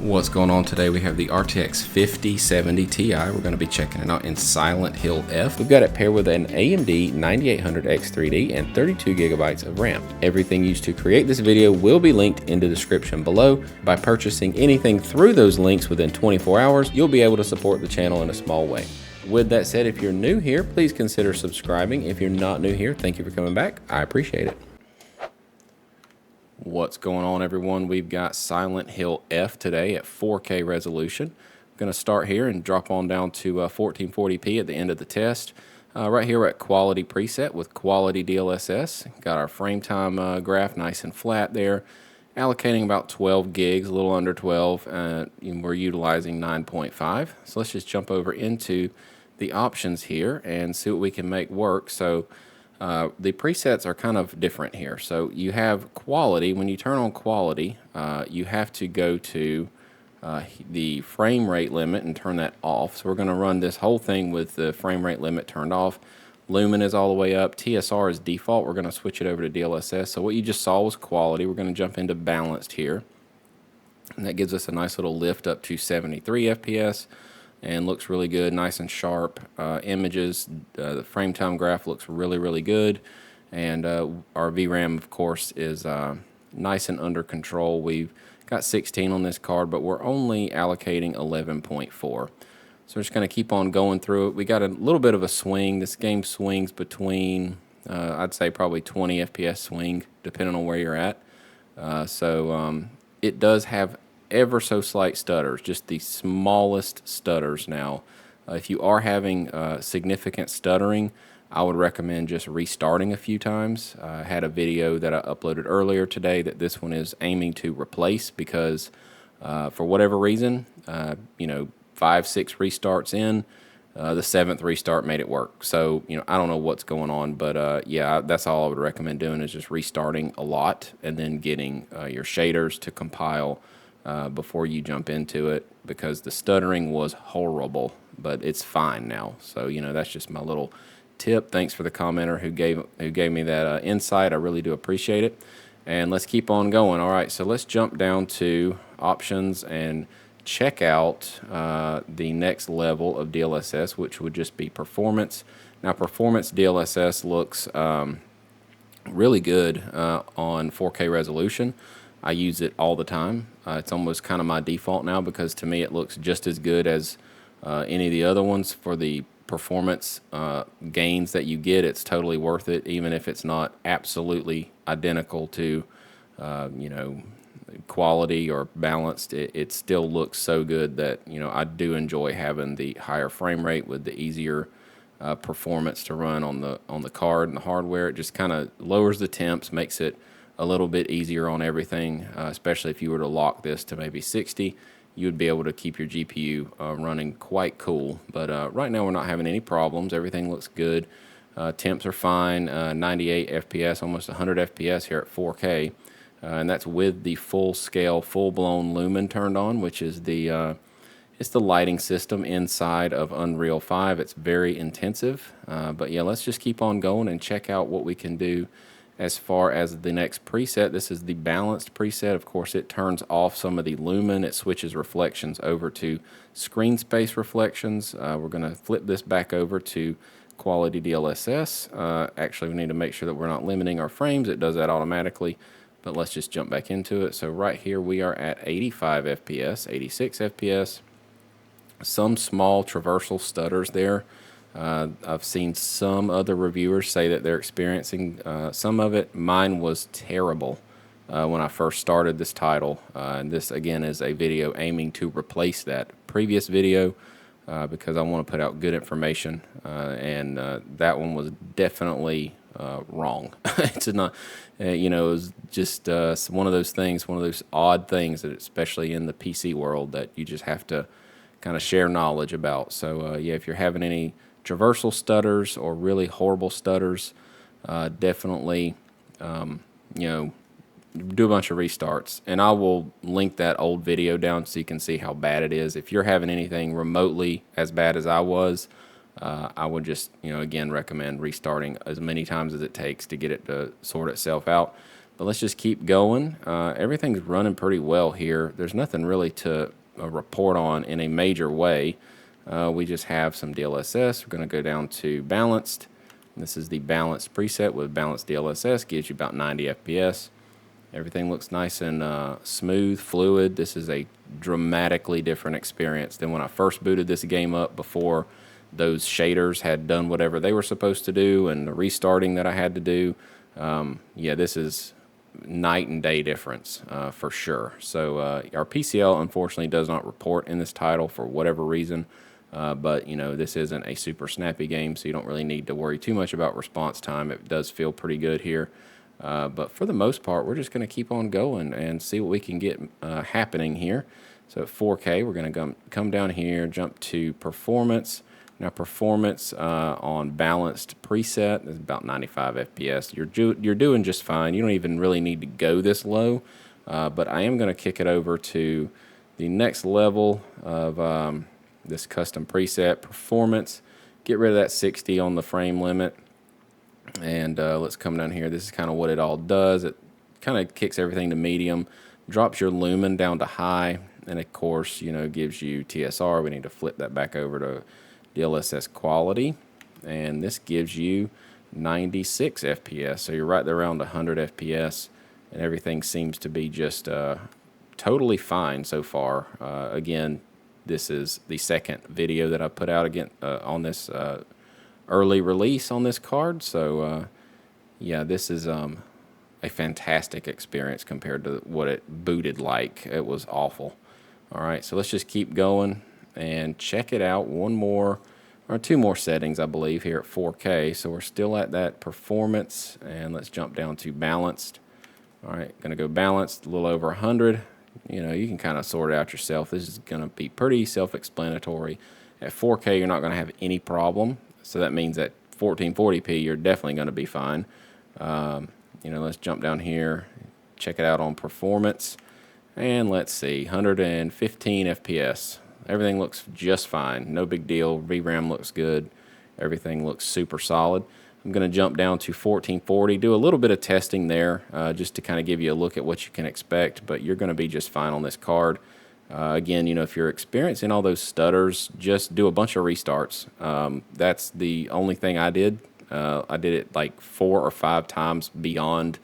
What's going on today? We have the RTX 5070 Ti. We're going to be checking it out in Silent Hill F. We've got it paired with an AMD 9800X3D and 32 gigabytes of RAM. Everything used to create this video will be linked in the description below. By purchasing anything through those links within 24 hours, you'll be able to support the channel in a small way. With that said, if you're new here, please consider subscribing. If you're not new here, thank you for coming back. I appreciate it. What's going on, everyone? We've got Silent Hill F today at 4K resolution. I'm going to start here and drop on down to 1440p at the end of the test. Right here we're at quality preset with quality DLSS. Got our frame time graph nice and flat there. Allocating about 12 gigs, a little under 12. We're utilizing 9.5. So let's just jump over into the options here and see what we can make work. So the presets are kind of different here. So you have quality. When you turn on quality, you have to go to the frame rate limit and turn that off. So we're going to run this whole thing with the frame rate limit turned off. Lumen is all the way up. TSR is default. We're going to switch it over to DLSS. So what you just saw was quality. We're going to jump into balanced here. And that gives us a nice little lift up to 73 FPS. And looks really good, nice and sharp. Images, the frame time graph looks really good. And our VRAM, of course, is nice and under control. We've got 16 on this card, but we're only allocating 11.4. So we're just going to keep on going through it. We got a little bit of a swing. This game swings between, I'd say probably 20 FPS swing, depending on where you're at. It does have ever so slight stutters, just the smallest stutters now. If you are having significant stuttering, I would recommend just restarting a few times. I had a video that I uploaded earlier today that this one is aiming to replace because for whatever reason, 5-6 restarts in, the 7th restart made it work. So, I don't know what's going on, but yeah, that's all I would recommend doing is just restarting a lot and then getting your shaders to compile before you jump into it, because the stuttering was horrible, but it's fine now. So that's just my little tip. Thanks for the commenter who gave me that insight. I really do appreciate it. And let's keep on going. All right, so let's jump down to options and check out the next level of DLSS, which would just be performance. Now, performance DLSS looks really good on 4K resolution. I use it all the time. It's almost kind of my default now because to me it looks just as good as any of the other ones. For the performance gains that you get, it's totally worth it, even if it's not absolutely identical to quality or balanced. It still looks so good that I do enjoy having the higher frame rate with the easier performance to run on the card and the hardware. It just kind of lowers the temps, makes it a little bit easier on everything, especially if you were to lock this to maybe 60, you would be able to keep your GPU running quite cool. But right now we're not having any problems. Everything looks good. Temps are fine. 98 FPS, almost 100 FPS here at 4K. And that's with the full scale, full-blown Lumen turned on, which is it's the lighting system inside of Unreal 5. It's very intensive. But yeah, let's just keep on going and check out what we can do. As far as the next preset, this is the balanced preset. Of course, it turns off some of the lumen. It switches reflections over to screen space reflections. We're going to flip this back over to quality DLSS. Actually, we need to make sure that we're not limiting our frames. It does that automatically, but let's just jump back into it. So right here, we are at 85 FPS, 86 FPS. Some small traversal stutters there. I've seen some other reviewers say that they're experiencing some of it. Mine was terrible when I first started this title. And this, again, is a video aiming to replace that previous video because I want to put out good information. And that one was definitely wrong. It's not, it was just one of those things, one of those odd things that, especially in the PC world, that you just have to kind of share knowledge about. So, yeah, if you're having any traversal stutters or really horrible stutters, definitely do a bunch of restarts, and I will link that old video down so you can see how bad it is. If you're having anything remotely as bad as I was, I would just again recommend restarting as many times as it takes to get it to sort itself out. But let's just keep going. Everything's running pretty well here. There's nothing really to report on in a major way. We just have some DLSS. We're going to go down to balanced. This is the balanced preset with balanced DLSS. Gives you about 90 FPS. Everything looks nice and smooth, fluid. This is a dramatically different experience than when I first booted this game up before those shaders had done whatever they were supposed to do and the restarting that I had to do. Yeah, this is night and day difference for sure. So our PCL unfortunately does not report in this title for whatever reason. But, you know, this isn't a super snappy game, so you don't really need to worry too much about response time. It does feel pretty good here. But for the most part, we're just going to keep on going and see what we can get happening here. So at 4K, we're going to come down here, jump to performance. Now, performance on balanced preset is about 95 FPS. You're doing just fine. You don't even really need to go this low. But I am going to kick it over to the next level of this custom preset performance. Get rid of that 60 on the frame limit. And let's come down here. This is kind of what it all does. It kind of kicks everything to medium, drops your lumen down to high, and of course, you know, gives you TSR. We need to flip that back over to DLSS quality, and this gives you 96 FPS. So you're right there around 100 FPS, and everything seems to be just totally fine so far. Again, this is the second video that I put out again on this early release on this card, so yeah, this is a fantastic experience compared to what it booted like. It was awful. All right, so let's just keep going and check it out. One more or two more settings, I believe, here at 4K. So we're still at that performance, and let's jump down to balanced. All right, gonna go balanced, a little over 100. You know, you can kind of sort it out yourself. This is gonna be pretty self-explanatory. At 4K, you're not gonna have any problem. So that means at 1440p, you're definitely going to be fine. You know, let's jump down here, check it out on performance, and let's see, 115 FPS. Everything looks just fine. No big deal. VRAM looks good. Everything looks super solid. I'm going to jump down to 1440, do a little bit of testing there just to kind of give you a look at what you can expect, but you're going to be just fine on this card. Again, you know, if you're experiencing all those stutters, just do a bunch of restarts. That's the only thing I did. I did it like 4 or 5 times beyond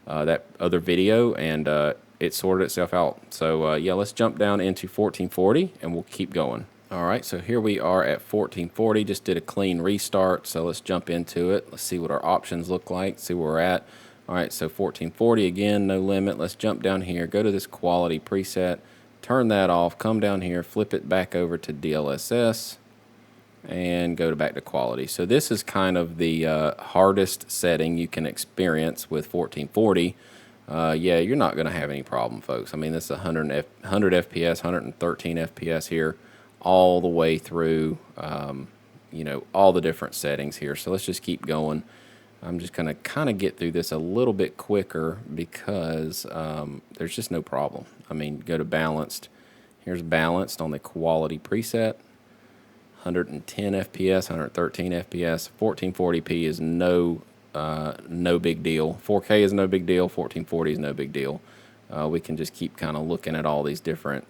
that other video, and it sorted itself out. So, yeah, let's jump down into 1440, and we'll keep going. All right, so here we are at 1440. Just did a clean restart, so let's jump into it. Let's see what our options look like, see where we're at. All right, so 1440, again, no limit. Let's jump down here, go to this quality preset. Turn that off, come down here, flip it back over to DLSS, and go back to quality. So this is kind of the hardest setting you can experience with 1440. Yeah, you're not going to have any problem, folks. I mean, this is 100 FPS, 113 FPS here, all the way through, you know, all the different settings here. So let's just keep going. I'm just going to kind of get through this a little bit quicker because there's just no problem. I mean, go to balanced. Here's balanced on the quality preset. 110 FPS, 113 FPS. 1440p is no big deal. 4K is no big deal. 1440 is no big deal. We can just keep kind of looking at all these different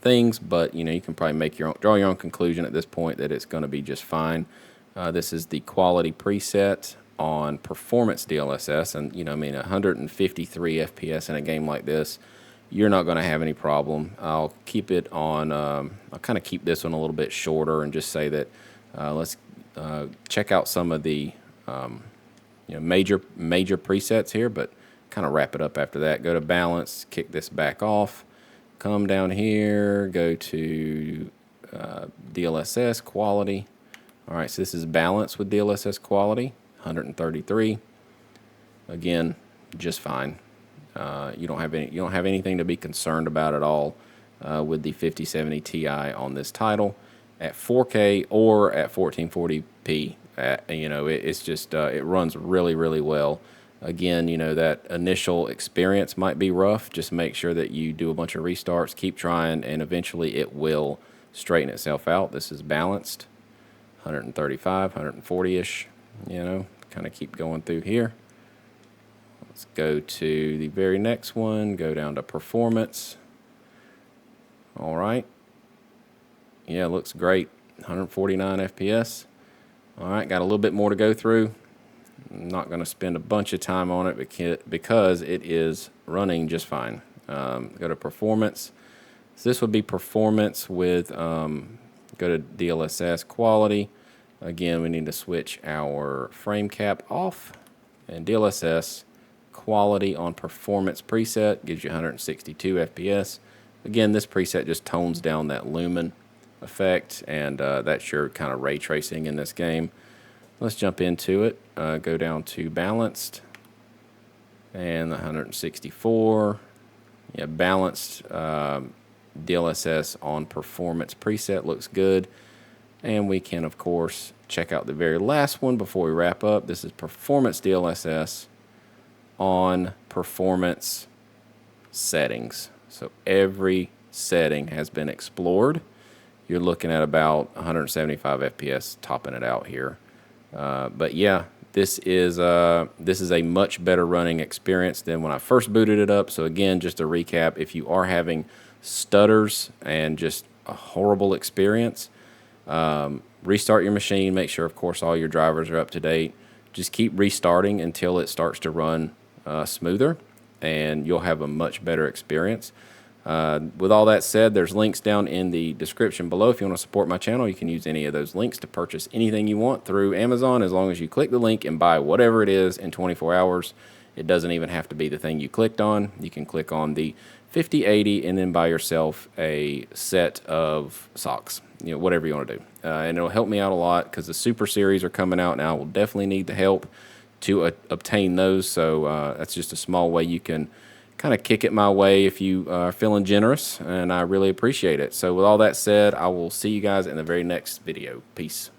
things, but you know, you can probably draw your own conclusion at this point that it's going to be just fine. This is the quality preset on performance DLSS, and you know, I mean, 153 FPS in a game like this, you're not going to have any problem. I'll keep it on. I'll kind of keep this one a little bit shorter and just say that let's check out some of the you know, major presets here, but kind of wrap it up after that. Go to balance, kick this back off, come down here, go to DLSS quality. All right, so this is balance with DLSS quality. 133. Again, just fine. You don't have anything to be concerned about at all with the 5070 Ti on this title at 4K or at 1440p. You know, it's just it runs really, really well. Again, you know, that initial experience might be rough. Just make sure that you do a bunch of restarts, keep trying, and eventually it will straighten itself out. This is balanced, 135, 140-ish. You know, kind of keep going through here. Let's go to the very next one, go down to performance. All right. Yeah, looks great. 149 FPS. All right, got a little bit more to go through. I'm not going to spend a bunch of time on it because it is running just fine. Go to performance. So this would be performance with, go to DLSS quality. Again, we need to switch our frame cap off, and DLSS quality on performance preset gives you 162 FPS. Again, this preset just tones down that lumen effect, and that's your kind of ray tracing in this game. Let's jump into it. Go down to balanced and the 164. Yeah, balanced DLSS on performance preset looks good. And we can, of course, check out the very last one before we wrap up. This is performance DLSS on performance settings. So every setting has been explored. You're looking at about 175 FPS topping it out here. But yeah, this is a much better running experience than when I first booted it up. So again, just to recap, if you are having stutters and just a horrible experience, restart your machine. Make sure, of course, all your drivers are up to date. Just keep restarting until it starts to run smoother, and you'll have a much better experience. With all that said, there's links down in the description below. If you want to support my channel, you can use any of those links to purchase anything you want through Amazon, as long as you click the link and buy whatever it is in 24 hours. It doesn't even have to be the thing you clicked on. You can click on the 5080 and then buy yourself a set of socks, whatever you want to do. And it'll help me out a lot because the Super Series are coming out now. I will definitely need the help to obtain those. So that's just a small way you can kind of kick it my way if you are feeling generous, and I really appreciate it. So with all that said, I will see you guys in the very next video. Peace.